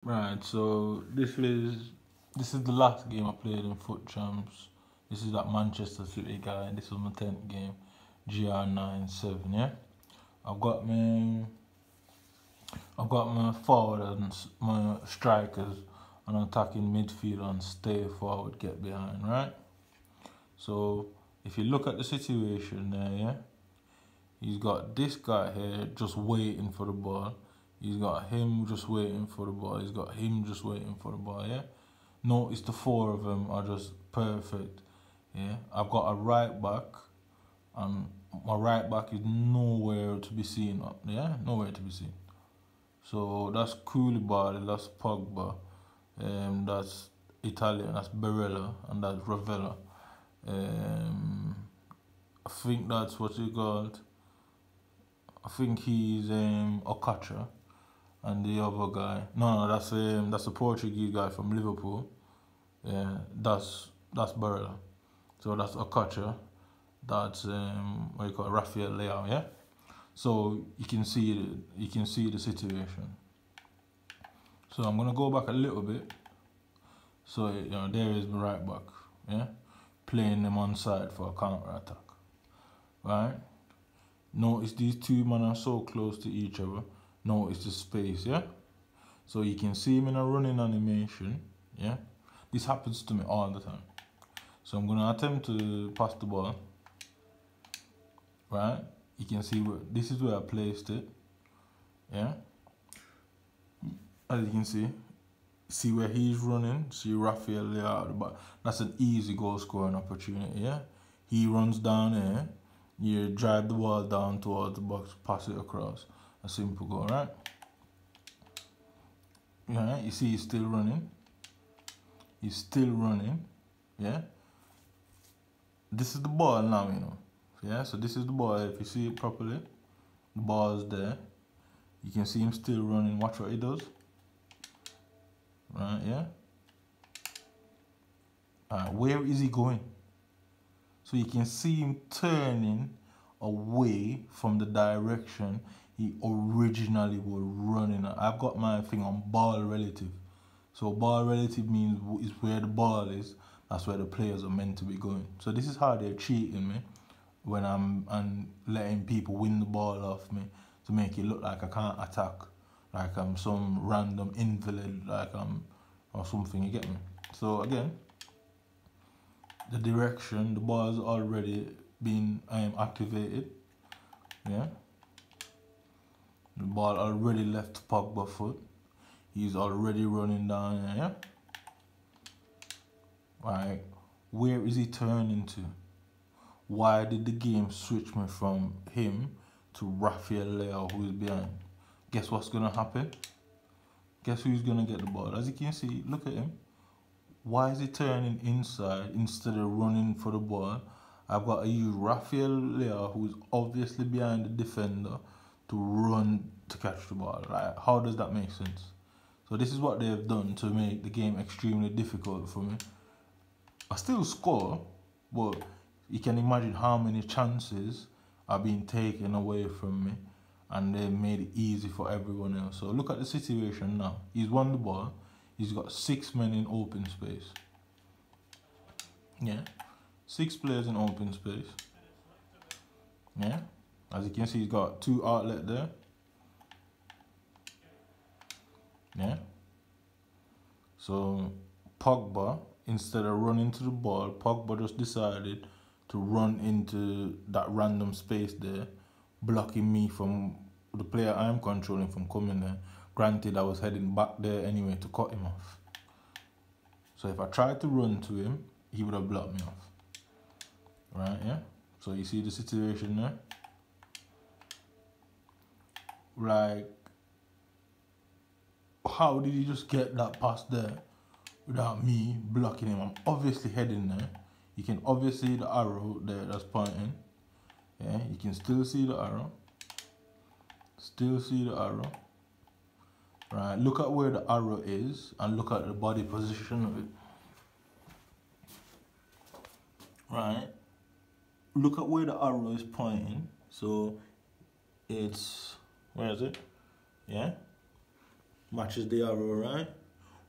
Right, so this is the last game I played in Foot Champs. This is that Manchester City guy. This was my 10th game, GR97. Yeah, I've got my I've got my forward and my strikers and attacking midfield and stay forward, get behind. Right. So if you look at the situation there, yeah, he's got this guy here just waiting for the ball. He's got him just waiting for the ball. He's got him just waiting for the ball. Yeah. Notice the four of them are just perfect. Yeah, I've got a right back, and my right back is nowhere to be seen. Yeah, nowhere to be seen. So that's Koulibaly, that's Pogba, that's Italian, that's Barella, and that's Ravella. Um, I think that's what he called. I think he's Okacha, and the other guy. No, that's a Portuguese guy from Liverpool. Yeah, that's Barella. So that's Okacha. That's what you call it, Rafael Leao. Yeah. So you can see the situation. So I'm gonna go back a little bit. So there is my right back. Yeah, playing them on side for a counter attack. Right. Notice these two men are so close to each other. Notice the space. Yeah. So you can see him in a running animation. Yeah. This happens to me all the time. So I'm gonna attempt to pass the ball. Right? You can see this is where I placed it. Yeah? As you can see where he's running, see Rafael Leao at the back. That's an easy goal scoring opportunity, yeah? He runs down here, you drive the ball down towards the box, pass it across. A simple goal, right? Yeah, you see he's still running. He's still running, yeah? This is the ball now, Yeah, so this is the ball. If you see it properly, the ball is there. You can see him still running. Watch what he does. Right, yeah? Alright, where is he going? So you can see him turning away from the direction he originally was running. I've got my thing on ball relative. So ball relative means is where the ball is. That's where the players are meant to be going. So this is how they're cheating me when I'm letting people win the ball off me to make it look like I can't attack, like I'm some random invalid, like or something. You get me? So again, the direction, the ball has already been activated. Yeah, the ball already left Pogba foot. He's already running down here. Yeah. Right, where is he turning to? Why did the game switch me from him to Rafael Leao, who is behind? Guess what's gonna happen? Guess who's gonna get the ball? As you can see, look at him. Why is he turning inside instead of running for the ball? I've got to use Rafael Leao, who is obviously behind the defender, to run to catch the ball. Like, how does that make sense? So this is what they've done to make the game extremely difficult for me. I still score, but you can imagine how many chances are being taken away from me, and they made it easy for everyone else. So look at the situation now. He's won the ball. He's got 6 men in open space. Yeah, 6 players in open space. Yeah, as you can see, he's got 2 outlets there. Yeah. So Pogba, instead of running to the ball, Pogba just decided to run into that random space there, blocking me from the player I'm controlling from coming there. Granted, I was heading back there anyway to cut him off. So if I tried to run to him, he would have blocked me off. Right, yeah? So you see the situation there? Like, how did he just get that pass there without me blocking him? I'm obviously heading there. You can obviously see the arrow there that's pointing. Yeah, you can still see the arrow. Still see the arrow. Right, look at where the arrow is and look at the body position of it. Right, look at where the arrow is pointing. So it's, where is it? Yeah, matches the arrow, right?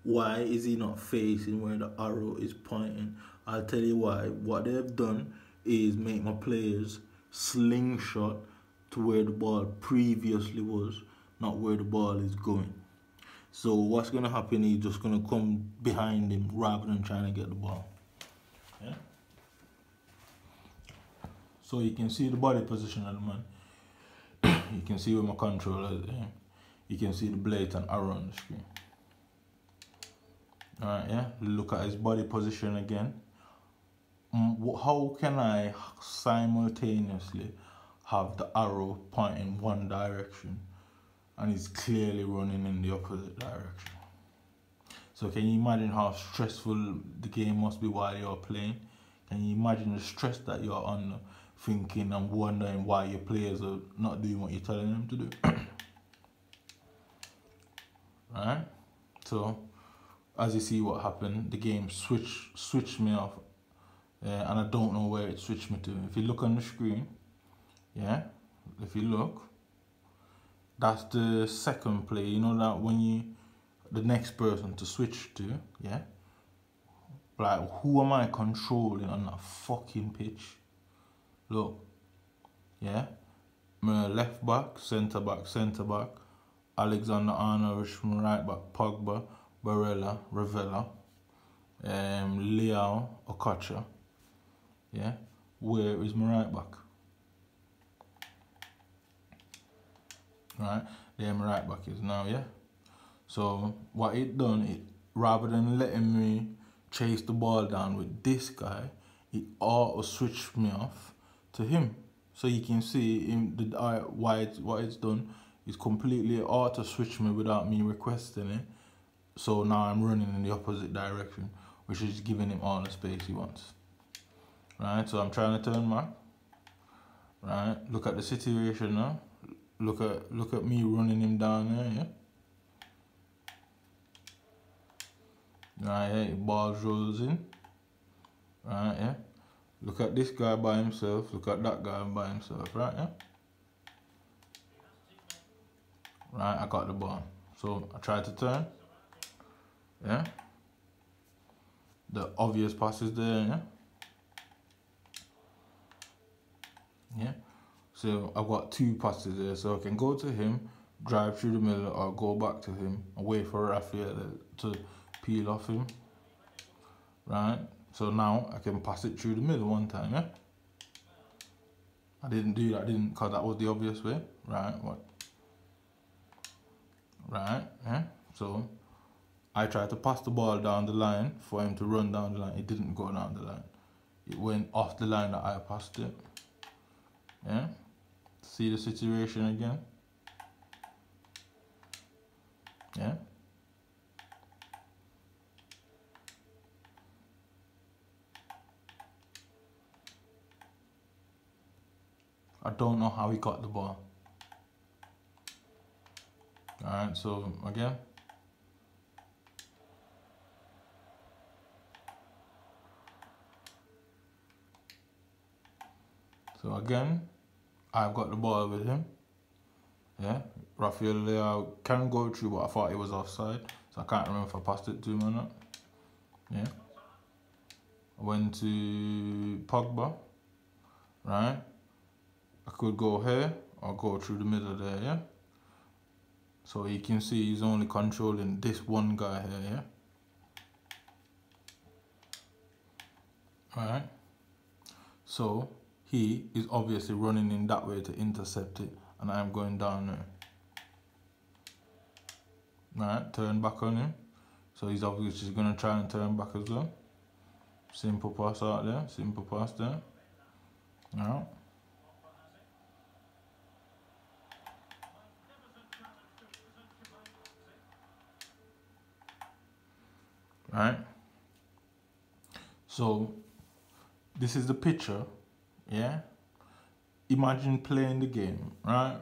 Why is he not facing where the arrow is pointing? I'll tell you why. What they've done is make my players slingshot to where the ball previously was, not where the ball is going. So what's going to happen is just going to come behind him rather than trying to get the ball. Yeah. So you can see the body position of the man. You can see where my controller is. Yeah. You can see the blatant arrow on the screen. Alright, yeah. Look at his body position again. How can I simultaneously have the arrow pointing one direction and he's clearly running in the opposite direction? So can you imagine how stressful the game must be while you're playing? Can you imagine the stress that you're under, thinking and wondering why your players are not doing what you're telling them to do? Right? So as you see what happened, the game switched me off, and I don't know where it switched me to. If you look on the screen, yeah, if you look, that's the second play. You know that when the next person to switch to, yeah, like who am I controlling on that fucking pitch? Look, yeah, my left back, centre back, Alexander Arnold, my right back, Pogba, Barella, Ravella, Leao, Okocha. Yeah, where is my right back? Right, there my right back is now, yeah. So what it done, it rather than letting me chase the ball down with this guy, it auto switched me off to him. So you can see in the what it's done is completely auto switch me without me requesting it. So now I'm running in the opposite direction, which is giving him all the space he wants. Right, so I'm trying to turn back. Right, look at the situation now. Look at me running him down there, yeah. Right, yeah, ball rolls in. Right, yeah. Look at this guy by himself. Look at that guy by himself. Right, yeah. Right, I got the ball. So I tried to turn. Yeah. The obvious pass is there, yeah. Yeah. So I've got two passes there. So I can go to him, drive through the middle, or go back to him and wait for Rafael to peel off him. Right. So now I can pass it through the middle one time, yeah. I didn't do that, because that was the obvious way. Right, what? Right, yeah. So I tried to pass the ball down the line for him to run down the line. It didn't go down the line. It went off the line that I passed it. Yeah. See the situation again? Yeah. I don't know how he got the ball. Alright, so again. So again, I've got the ball with him. Yeah, Rafael Leao can go through, but I thought it was offside. So I can't remember if I passed it to him or not. Yeah. I went to Pogba. Right. I could go here or go through the middle there, yeah. So you can see he's only controlling this one guy here, yeah. Alright. So he is obviously running in that way to intercept it, and I'm going down there. Alright, turn back on him. So he's obviously going to try and turn back as well. Simple pass out there, simple pass there. Alright. Right. So this is the picture, yeah. Imagine playing the game, right?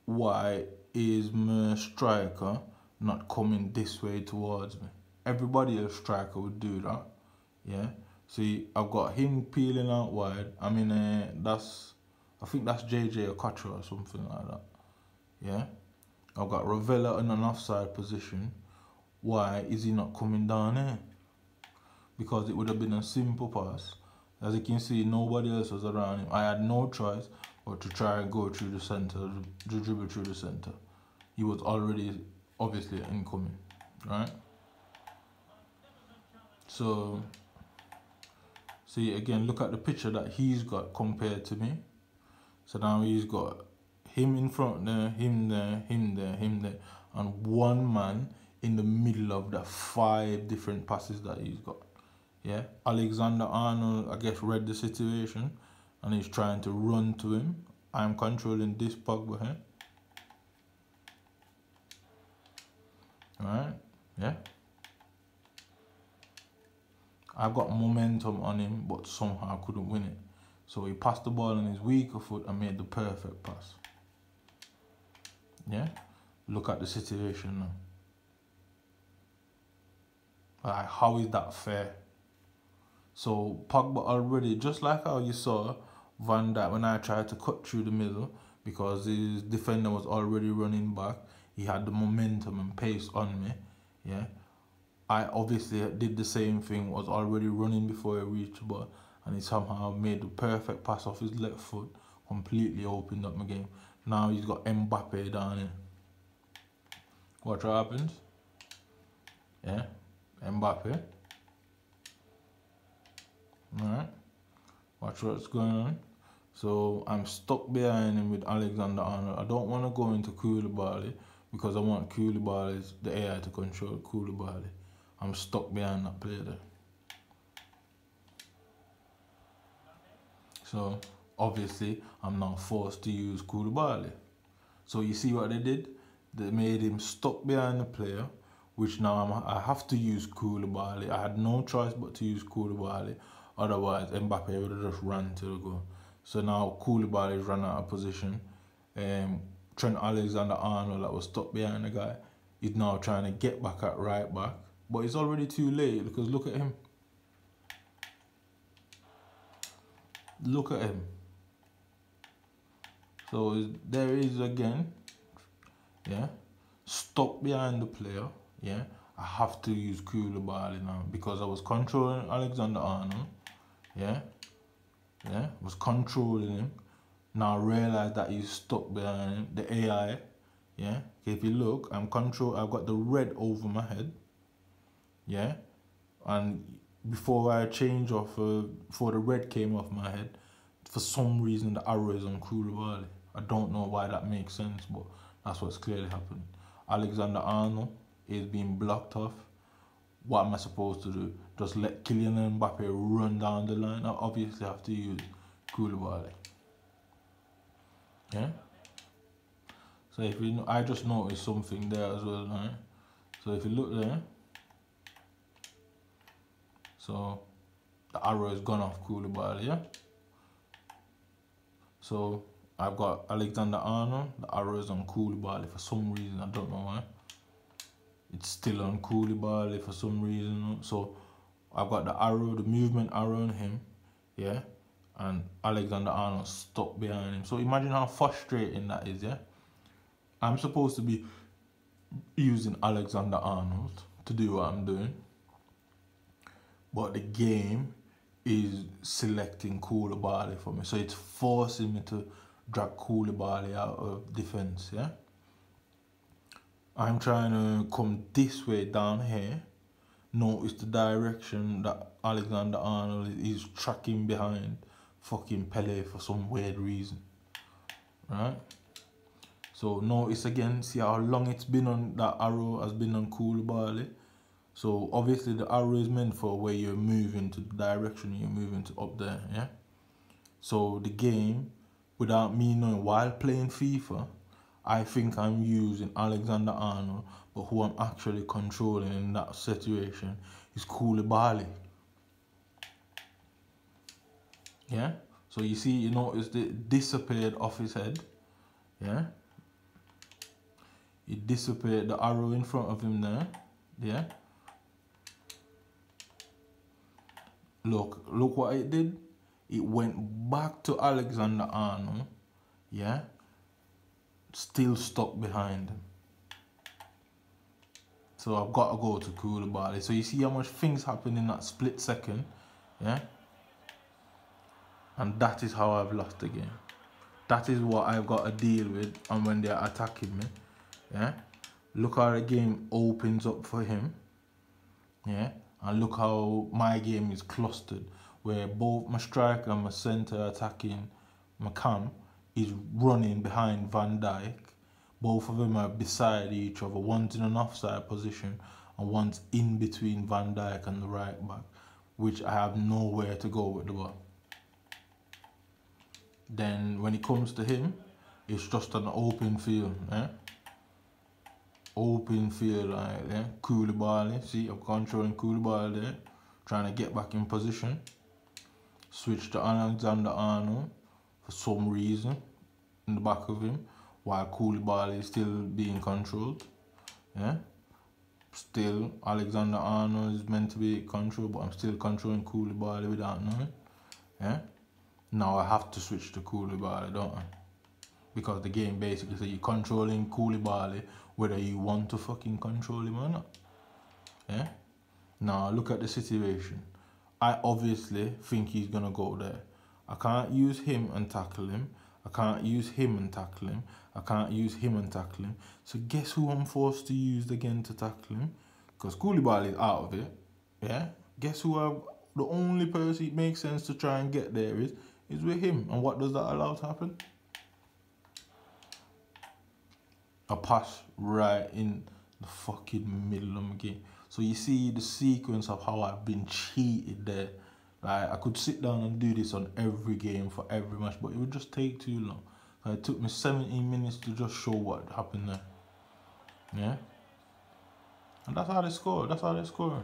Why is my striker not coming this way towards me? Everybody else striker would do that, yeah. See, I've got him peeling out wide. I mean, I think that's JJ Okocha or something like that, yeah. I've got Ravella in an offside position. Why is he not coming down here? Because it would have been a simple pass. As you can see, nobody else was around him. I had no choice but to try and go through the centre, to dribble through the centre. He was already obviously incoming, right? So, see again, look at the picture that he's got compared to me. So now he's got him in front there, him there, him there, him there, and one man in the middle of the 5 different passes that he's got. Yeah, Alexander-Arnold, I guess, read the situation and he's trying to run to him. I'm controlling this Pogba here. Alright, yeah. I've got momentum on him, but somehow I couldn't win it. So he passed the ball on his weaker foot and made the perfect pass. Yeah, look at the situation now. Like, how is that fair? So Pogba already, just like how you saw Van Dijk when I tried to cut through the middle because his defender was already running back, he had the momentum and pace on me. Yeah, I obviously did the same thing, was already running before he reached the ball, and he somehow made the perfect pass off his left foot, completely opened up my game. Now he's got Mbappe down here. Watch what happens. Yeah, Mbappe. Alright, watch what's going on. So I'm stuck behind him with Alexander-Arnold. I don't want to go into Koulibaly because I want Koulibaly's, the AI to control Koulibaly. I'm stuck behind that player there. So obviously I'm now forced to use Koulibaly. So you see what they did? They made him stuck behind the player, which now I have to use Koulibaly. I had no choice but to use Koulibaly. Otherwise, Mbappe would have just run to the goal. So now Koulibaly's run out of position. Trent Alexander-Arnold, that was stuck behind the guy, is now trying to get back at right back. But it's already too late because look at him. Look at him. So there he is again. Yeah. Stuck behind the player. Yeah. I have to use Koulibaly now because I was controlling Alexander-Arnold. Yeah. Yeah. Was controlling him. Now I realize that he's stuck behind him. The AI. Yeah. If you look, I've got the red over my head. Yeah. And before I change off, before the red came off my head, for some reason the arrow is on Koulibaly. I don't know why that makes sense, but that's what's clearly happening. Alexander-Arnold is being blocked off. What am I supposed to do? Just let Kylian Mbappe run down the line? I obviously have to use Koulibaly. Yeah? So if you know, I just noticed something there as well, right? So if you look there, so the arrow has gone off Koulibaly, yeah? So I've got Alexander-Arnold, the arrow is on Koulibaly for some reason, I don't know why. It's still on Koulibaly for some reason. So I've got the arrow, the movement arrow on him, yeah? And Alexander-Arnold stuck behind him. So imagine how frustrating that is, yeah? I'm supposed to be using Alexander-Arnold to do what I'm doing, but the game is selecting Koulibaly for me. So it's forcing me to drag Koulibaly out of defense, yeah? I'm trying to come this way down here. Notice the direction that Alexander-Arnold is tracking behind fucking Pele for some weird reason, right? So notice again, see how long it's been on, that arrow has been on Koulibaly. So obviously the arrow is meant for where you're moving to the direction you're moving to up there, yeah? So the game, without me knowing, while playing FIFA, I think I'm using Alexander-Arnold, but who I'm actually controlling in that situation is Koulibaly. Yeah? So you see, you notice it disappeared off his head. Yeah? It disappeared, the arrow in front of him there. Yeah? Look what it did. It went back to Alexander-Arnold. Yeah? Still stuck behind him. So I've got to go to Koulibaly. So you see how much things happen in that split second, yeah? And that is how I've lost the game. That is what I've got to deal with, and when they're attacking me, yeah? Look how the game opens up for him, yeah? And look how my game is clustered, where both my striker and my centre attacking my cam is running behind Van Dijk. Both of them are beside each other. One's in an offside position and one's in between Van Dijk and the right back, which I have nowhere to go with the ball. Then when it comes to him, it's just an open field, eh? Open field, like, yeah? Koulibaly, see, I'm controlling Koulibaly there, trying to get back in position. Switch to Alexander-Arnold for some reason in the back of him, while Koulibaly is still being controlled, yeah? Still, Alexander-Arnold is meant to be controlled, but I'm still controlling Koulibaly without knowing, yeah? Now I have to switch to Koulibaly, don't I? Because the game basically says you're controlling Koulibaly whether you want to fucking control him or not. Yeah? Now look at the situation. I obviously think he's gonna go there. I can't use him and tackle him. I can't use him and tackle him. I can't use him and tackle him. So guess who I'm forced to use again to tackle him? Because Koulibaly is out of it. Yeah? Guess who the only person it makes sense to try and get there is with him. And what does that allow to happen? A pass right in the fucking middle of the game. So you see the sequence of how I've been cheated there. Like, I could sit down and do this on every game for every match, but it would just take too long. So it took me 17 minutes to just show what happened there. Yeah? And that's how they scored. That's how they scored.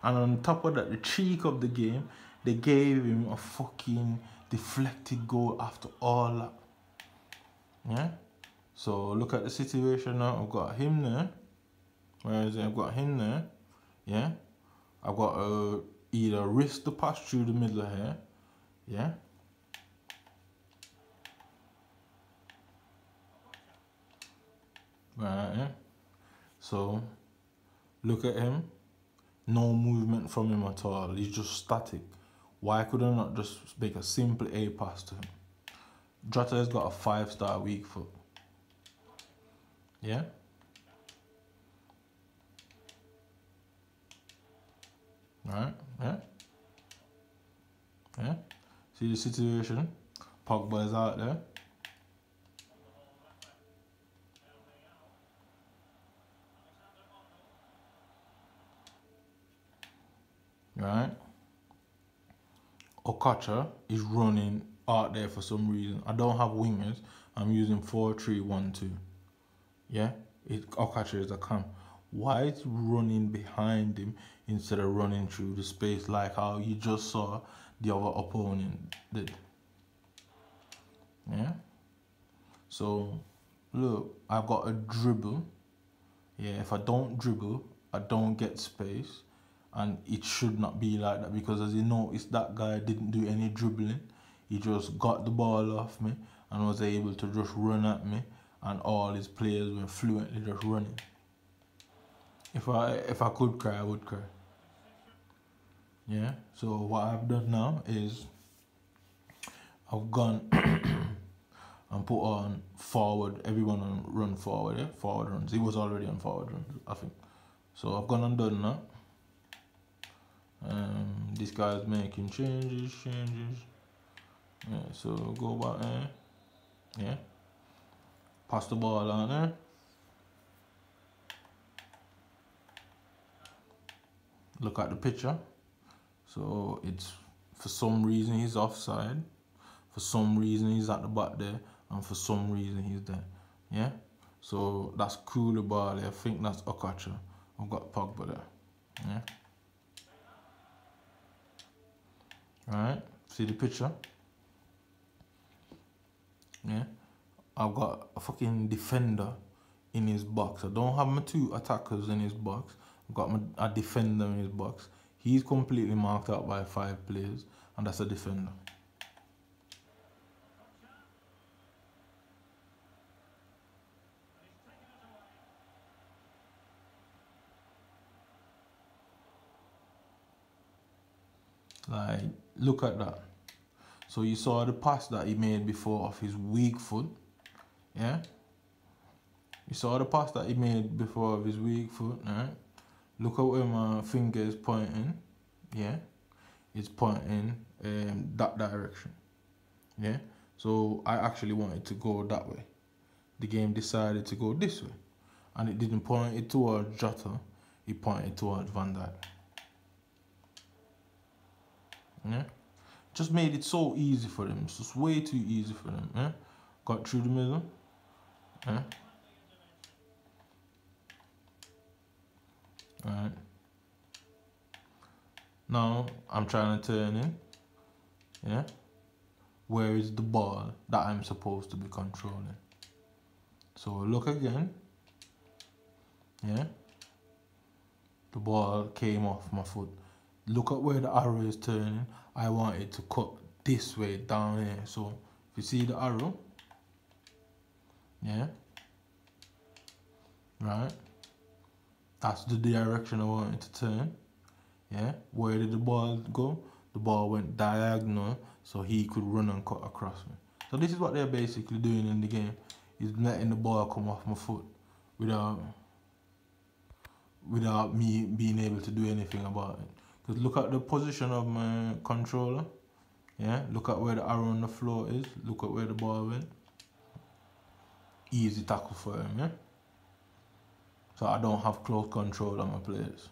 And on top of that, the cheek of the game, they gave him a fucking deflected goal after all that. Yeah? So look at the situation now. I've got him there. Where is it? I've got him there. Yeah? I've got to either risk the pass through the middle here. Yeah? Right, yeah? So, look at him. No movement from him at all. He's just static. Why could I not just make a simple A pass to him? Jota has got a 5-star weak foot. Yeah? Right? Yeah? Yeah? See the situation? Pogba is out there. Right? Okocha is running out there for some reason. I don't have wingers. I'm using 4-3-1-2. Yeah? Okocha is a cam. Why is he running behind him instead of running through the space like how you just saw the other opponent did? Yeah? So, look, I've got a dribble. Yeah, if I don't dribble, I don't get space. And it should not be like that because, as you notice, that guy didn't do any dribbling. He just got the ball off me and was able to just run at me, and all his players were fluently just running. If I could cry, I would cry. Yeah. So what I've done now is I've gone and put on forward. Everyone on run forward. Yeah, forward runs. He was already on forward runs, I think. So I've gone and done that. This guy's making changes. Yeah, so go back there. Yeah. Pass the ball on there. Look at the picture. So it's, for some reason he's offside. For some reason he's at the back there. And for some reason he's there. Yeah. So that's Koulibaly. I think that's Okocha. I've got Pogba there. Yeah. Alright, see the picture? Yeah. I've got a fucking defender in his box. I don't have my 2 attackers in his box. I've got a defender in his box. He's completely marked out by 5 players, and that's a defender. Like, look at that. So you saw the pass that he made before off his weak foot. Yeah? You saw the pass that he made before of his weak foot, right? Look at where my finger is pointing. Yeah? It's pointing that direction. Yeah? So I actually wanted to go that way. The game decided to go this way. And it didn't point it towards Jota, it pointed towards Van Dijk. Yeah? Just made it so easy for them. It's just way too easy for them. Yeah? Got through the middle. Yeah? Alright. Now I'm trying to turn in. Yeah? Where is the ball that I'm supposed to be controlling? So look again. Yeah? The ball came off my foot. Look at where the arrow is turning. I want it to cut this way down here. So if you see the arrow, yeah, right, that's the direction I want it to turn. Yeah, where did the ball go? The ball went diagonal, so he could run and cut across me. So this is what they're basically doing in the game, is letting the ball come off my foot without me being able to do anything about it. Because look at the position of my controller. Yeah, look at where the arrow on the floor is. Look at where the ball went. Easy tackle for him, yeah? So I don't have close control on my players.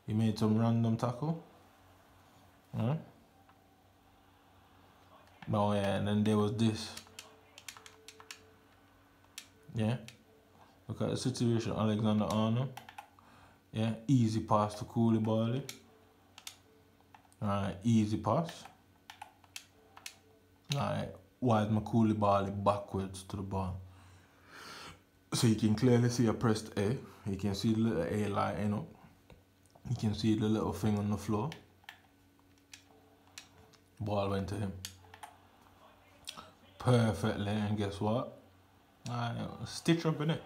He made some random tackle. Yeah? No, yeah, and then there was this. Yeah? Look at the situation, Alexander-Arnold. Yeah, easy pass to Koulibaly. Alright, easy pass. Alright, wide my Koulibaly backwards to the ball. So you can clearly see I pressed A. You can see the little A lighting up. You can see the little thing on the floor. Ball went to him. Perfectly, and guess what? Stitch up in it.